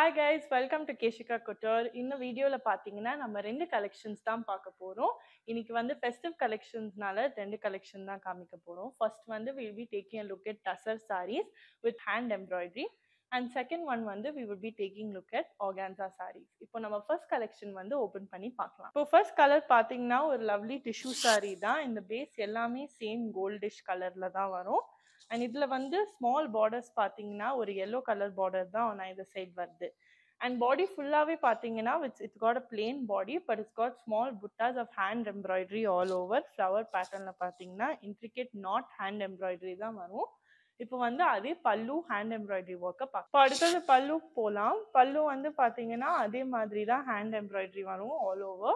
Hi guys, welcome to Keshika Couture. இந்த வீடியோல பாத்தீங்கன்னா நம்ம ரெண்டு கலெக்ஷன்ஸ் தான் பார்க்க போறோம். இன்னைக்கு வந்து ஃபெஸ்டிவ் கலெக்ஷன்ஸ்னால ரெண்டு கலெக்ஷன் தான் காமிக்க போறோம். ஃபர்ஸ்ட் வந்து we will be taking a look at tussar sarees with hand embroidery and second one வந்து we will be taking look at organza sarees. இப்போ நம்ம ஃபர்ஸ்ட் கலெக்ஷன் வந்து ஓபன் பண்ணி பார்க்கலாம். இப்போ ஃபர்ஸ்ட் கலர் பாத்தீங்கன்னா ஒரு லவ்லி டிஷ்யூ saree தான். இந்த பேஸ் எல்லாமே சேம் கோல்டிஷ் கலர்ல தான் வரும். அண்ட் இதுல வந்து ஸ்மால் பார்டர்ஸ் பாத்தீங்கன்னா ஒரு yellow கலர் பார்டர் தான் on either side வருது. And body ஃபுல்லாவே பாத்தீங்கன்னா it's got a plain body but it's got small buttas of hand embroidery all over. flower patternல பாத்தீங்கன்னா intricate knot hand embroidery தான் வரும். இப்போ வந்து அதே பல்லு hand embroidery work இப்போ அடுத்தது பல்லு போலாம். பல்லு வந்து பாத்தீங்கன்னா அதே மாதிரி தான் hand embroidery வரும் all over.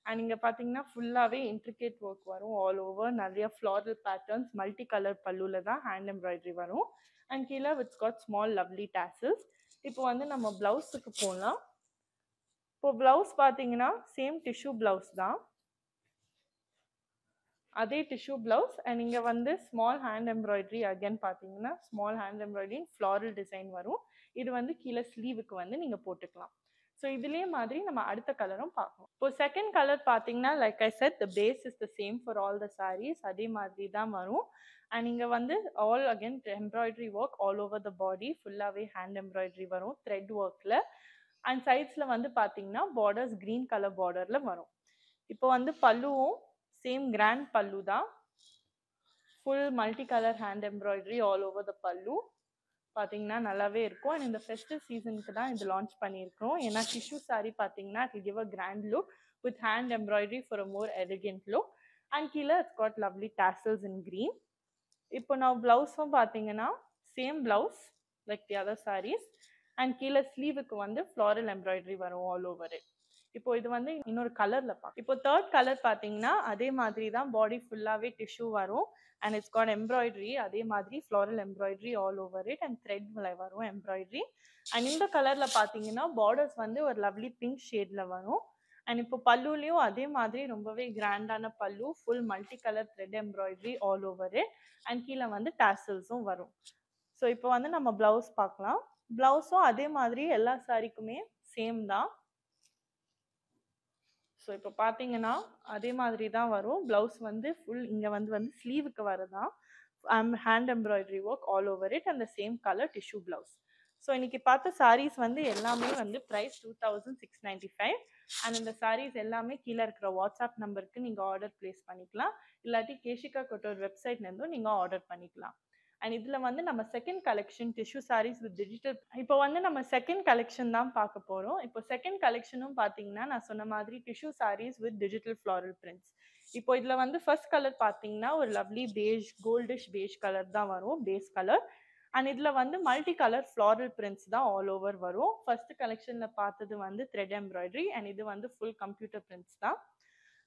அண்ட் இங்க பாத்தீங்கன்னா ஃபுல்லாவே intricate work வரும் all over. நிறைய floral patterns multi color பல்லுல தான் hand embroidery வரும். அண்ட் கீழே it's got small lovely tassels. இப்போ வந்து நம்ம பிளவுஸுக்கு போகலாம். இப்போ பிளவுஸ் பாத்தீங்கன்னா சேம் டிஷ்யூ பிளவுஸ் தான், அதே டிஷ்யூ பிளவுஸ். அண்ட் இங்க வந்து ஸ்மால் ஹேண்ட் எம்ப்ராய்டரி அகைன் பாத்தீங்கன்னா small hand embroidery floral design வரும். இது வந்து கீழே ஸ்லீவுக்கு வந்து நீங்க போட்டுக்கலாம். ஸோ இதுலயே மாதிரி நம்ம அடுத்த கலரும் பார்க்கலாம். இப்போ செகண்ட் கலர் பாத்தீங்கன்னா like I set the base is the same for all the sarees, அதே மாதிரி தான் வரும். அண்ட் இங்க வந்து all again embroidery work all over the body, ஃபுல்லாவே ஹேண்ட் எம்ப்ராய்டரி வரும் த்ரெட் ஒர்க்ல. அண்ட் சைட்ஸ்ல வந்து பாத்தீங்கன்னா பார்டர்ஸ் கிரீன் கலர் பார்டர்ல வரும். இப்போ வந்து பல்லுவும் சேம் கிராண்ட் பல்லு தான், full multi colour hand embroidery all over த பல்லு பாத்தீங்கன்னா நல்லாவே இருக்கும். அண்ட் இந்த ஃபெஸ்டிவ் சீசனுக்கு தான் இது லான்ச் பண்ணியிருக்கோம். ஏன்னா டிஷ்யூ சாரி பாத்தீங்கன்னா it will give a grand look with hand embroidery for a more elegant look. And கீழே it's got lovely tassels in green. இப்போ நான் பிளவுஸும் பாத்தீங்கன்னா same blouse like the other sarees. And கீழே ஸ்லீவுக்கு வந்து floral embroidery வரும் all over it. இப்போ இது வந்து இன்னொரு கலர்ல பார்க்க. இப்போ தேர்ட் கலர் பாத்தீங்கன்னா அதே மாதிரி தான், பாடி ஃபுல்லாவே டிஷ்யூ வரும் அண்ட் இட்ஸ் காட் எம்ப்ராய்டரி, அதே மாதிரி floral embroidery all over it and thread வரும் எம்ப்ராய்டரி. அண்ட் இந்த கலர்ல பாத்தீங்கன்னா பார்டர்ஸ் வந்து ஒரு லவ்லி பிங்க் ஷேட்ல வரும். அண்ட் இப்போ பல்லுலயும் அதே மாதிரி ரொம்பவே கிராண்டான பல்லு, full multi colour thread embroidery all over it and கீழே வந்து டாசல்ஸும் வரும். ஸோ இப்போ வந்து நம்ம பிளவுஸ் பார்க்கலாம். பிளவுஸும் அதே மாதிரி எல்லா சாரிக்குமே சேம் தான். ஸோ இப்போ பார்த்தீங்கன்னா அதே மாதிரி தான் வரும். பிளவுஸ் வந்து ஃபுல் இங்கே வந்து ஸ்லீவுக்கு வரதான் hand embroidery work all over it and same colour tissue blouse. So இன்னைக்கு பார்த்த சாரீஸ் வந்து எல்லாமே வந்து ப்ரைஸ் 2695. அண்ட் இந்த சாரீஸ் எல்லாமே கீழே இருக்கிற வாட்ஸ்அப் நம்பருக்கு நீங்கள் ஆர்டர் பிளேஸ் பண்ணிக்கலாம், இல்லாட்டி கேஷிகா கட்டோர் வெப்சைட்லேருந்தும் நீங்கள் ஆர்டர் பண்ணிக்கலாம். அண்ட் இதுல வந்து நம்ம second collection tissue sarees with digital. இப்போ வந்து நம்ம செகண்ட் கலெக்ஷன் தான் பார்க்க போறோம். இப்போ செகண்ட் கலெக்ஷனும் பாத்தீங்கன்னா நான் சொன்ன மாதிரி tissue sarees with digital floral prints. இப்போ இதுல வந்து ஃபர்ஸ்ட் கலர் பாத்தீங்கன்னா ஒரு lovely beige goldish beige colour தான் வரும் பேஸ் கலர். அண்ட் இதுல வந்து மல்டி கலர் ஃப்ளாரல் பிரிண்ட்ஸ் தான் ஆல் ஓவர் வரும். ஃபர்ஸ்ட் கலெக்ஷன்ல பார்த்தது வந்து த்ரெட் எம்ப்ராய்டரி அண்ட் இது வந்து ஃபுல் கம்ப்யூட்டர் பிரிண்ட்ஸ் தான்.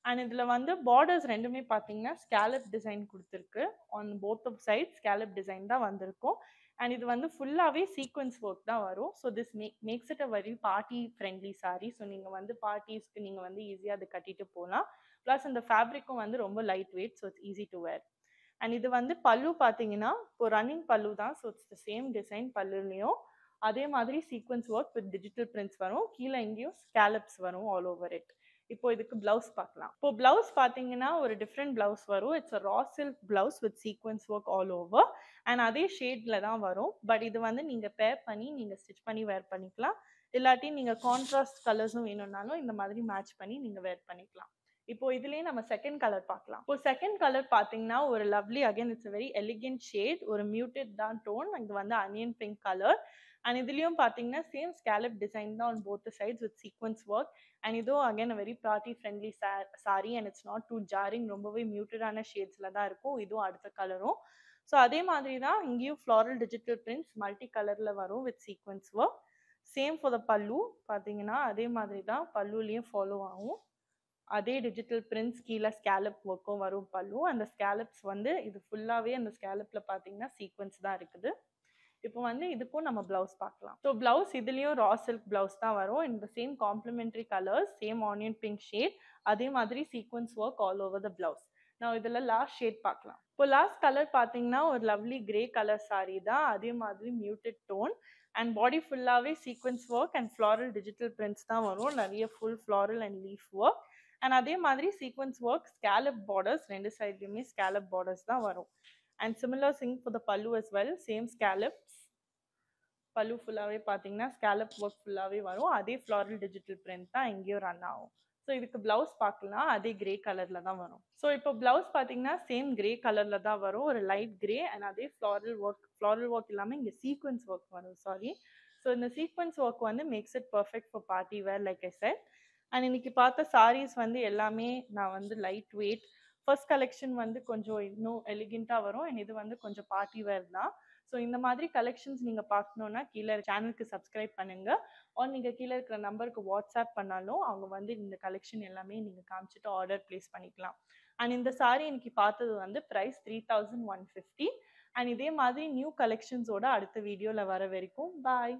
அண்ட் இதுல வந்து பார்டர்ஸ் ரெண்டுமே பாத்தீங்கன்னா ஸ்கேலப் டிசைன் கொடுத்துருக்கு. On both of side scallop design தான் வந்திருக்கும். அண்ட் இது வந்து ஃபுல்லாவே சீக்வன்ஸ் ஒர்க் தான் வரும். So this makes it a very party friendly sorry. So நீங்க வந்து பார்ட்டிஸ்க்கு நீங்க வந்து ஈஸியா அதை கட்டிட்டு போகலாம். ப்ளஸ் இந்த ஃபேப்ரிக்கும் வந்து ரொம்ப light weight, so it's easy to wear. And இது வந்து பல்லு பாத்தீங்கன்னா இப்போ ரன்னிங் பல்லு தான், so it's the same design பல்லுலையும் அதே மாதிரி sequence work with digital prints வரும். கீழே எங்கேயும் ஸ்கேலப்ஸ் வரும் ஆல் ஓவர் இட். இப்போ இதுக்கு பிளவுஸ் பார்க்கலாம். இப்போ பிளவுஸ் பாத்தீங்கன்னா ஒரு டிஃப்ரெண்ட் பிளவுஸ் வரும். It's a raw silk blouse with sequence work all over and அதே ஷேட்ல தான் வரும். பட் இது வந்து நீங்க பேர் பண்ணி நீங்க ஸ்டிச் பண்ணி வேர் பண்ணிக்கலாம், இல்லாட்டி நீங்க கான்ட்ராஸ்ட் கலர்ஸும் வேணும்னாலும் இந்த மாதிரி மேட்ச் பண்ணி நீங்க வேர் பண்ணிக்கலாம். இப்போ இதுலயே நம்ம செகண்ட் கலர் பார்க்கலாம். இப்போ செகண்ட் கலர் பாத்தீங்கன்னா ஒரு lovely again it's very elegant shade, ஒரு மியூட்டட் தான் டோன். இது வந்து அனியன் பிங்க் கலர். அண்ட் இதுலயும் பாத்தீங்கன்னா சேம் ஸ்கேலப் டிசைன் தான் on both sides with sequence work. And இதோ again very party friendly sari and it's not too jarring, ரொம்பவே மியூட்டடான ஷேட்ஸ்ல தான் இருக்கும். இதுவும் அடுத்த கலரும். ஸோ அதே மாதிரி தான் இங்கேயும் ஃப்ளாரல் டிஜிட்டல் பிரிண்ட்ஸ் மல்டி கலர்ல வரும் with sequence work. Same for the பல்லு பாத்தீங்கன்னா அதே மாதிரி தான் பல்லுலயும் ஃபாலோ ஆகும். அதே டிஜிட்டல் பிரிண்ட்ஸ் கீழே ஸ்கேலப் ஒர்க்கும் வரும் பல்லு. அந்த ஸ்கேலப்ஸ் வந்து இது ஃபுல்லாவே அந்த ஸ்கேலப்ல பாத்தீங்கன்னா சீக்வன்ஸ் தான் இருக்குது. இப்போ வந்து இதுக்கும் நம்ம பிளவுஸ் பார்க்கலாம். ஸோ பிளவுஸ் இதுலயும் ரா சில்க் பிளவுஸ் தான் வரும். இந்த same complementary colours, same onion pink shade, அதே மாதிரி சீக்வன்ஸ் ஒர்க் ஆல் ஓவர் த பிளவுஸ். நான் இதுல லாஸ்ட் ஷேட் பார்க்கலாம். இப்போ லாஸ்ட் கலர் பாத்தீங்கன்னா ஒரு லவ்லி கிரே கலர் சாரி தான், அதே மாதிரி மியூட்டட் டோன். அண்ட் பாடி ஃபுல்லாகவே sequence work and floral digital prints தான் வரும். நிறைய full floral and leaf work and அதே மாதிரி சீக்வன்ஸ் ஒர்க் ஸ்கேலப் பார்டர்ஸ், ரெண்டு சைட்லையுமே ஸ்கேலப் பார்டர்ஸ் தான் வரும். And similar Singh for the பல்லு as well, சேம் ஸ்கேலப்ஸ். பல்லு ஃபுல்லாகவே பார்த்தீங்கன்னா ஸ்கேலப் ஒர்க் ஃபுல்லாகவே வரும். அதே ஃப்ளாரல் டிஜிட்டல் பிரிண்ட் தான் இங்கேயும் ரன் ஆகும். ஸோ இதுக்கு பிளவுஸ் பார்க்கலாம், அதே கிரே கலரில் தான் வரும். ஸோ இப்போ பிளவுஸ் பார்த்தீங்கன்னா சேம் கிரே கலரில் தான் வரும், ஒரு லைட் கிரே அண்ட் அதே ஃப்ளாரல் ஒர்க் இல்லாமல் இங்கே சீக்வன்ஸ் ஒர்க் வரும். சாரி. ஸோ இந்த சீக்வன்ஸ் ஒர்க் வந்து makes it perfect for party wear like I set. And இன்னைக்கு பார்த்த சாரீஸ் வந்து எல்லாமே நான் வந்து லைட் வெயிட். ஃபர்ஸ்ட் கலெக்ஷன் வந்து கொஞ்சம் இன்னும் எலிகெண்ட்டாக வரும் அண்ட் இது வந்து கொஞ்சம் பார்ட்டி வேர் தான். ஸோ இந்த மாதிரி கலெக்ஷன்ஸ் நீங்கள் பார்க்கணுன்னா கீழே சேனலுக்கு சப்ஸ்கிரைப் பண்ணுங்கள். ஆர் நீங்கள் கீழே இருக்கிற நம்பருக்கு வாட்ஸ்அப் பண்ணாலும் அவங்க வந்து இந்த கலெக்ஷன் எல்லாமே நீங்கள் காமிச்சிட்டு ஆர்டர் ப்ளேஸ் பண்ணிக்கலாம். அண்ட் இந்த சாரீ இன்னைக்கு பார்த்தது வந்து ப்ரைஸ் 3150. அண்ட் இதே மாதிரி நியூ கலெக்ஷன்ஸோட அடுத்த வீடியோவில் வர வரைக்கும் பாய்.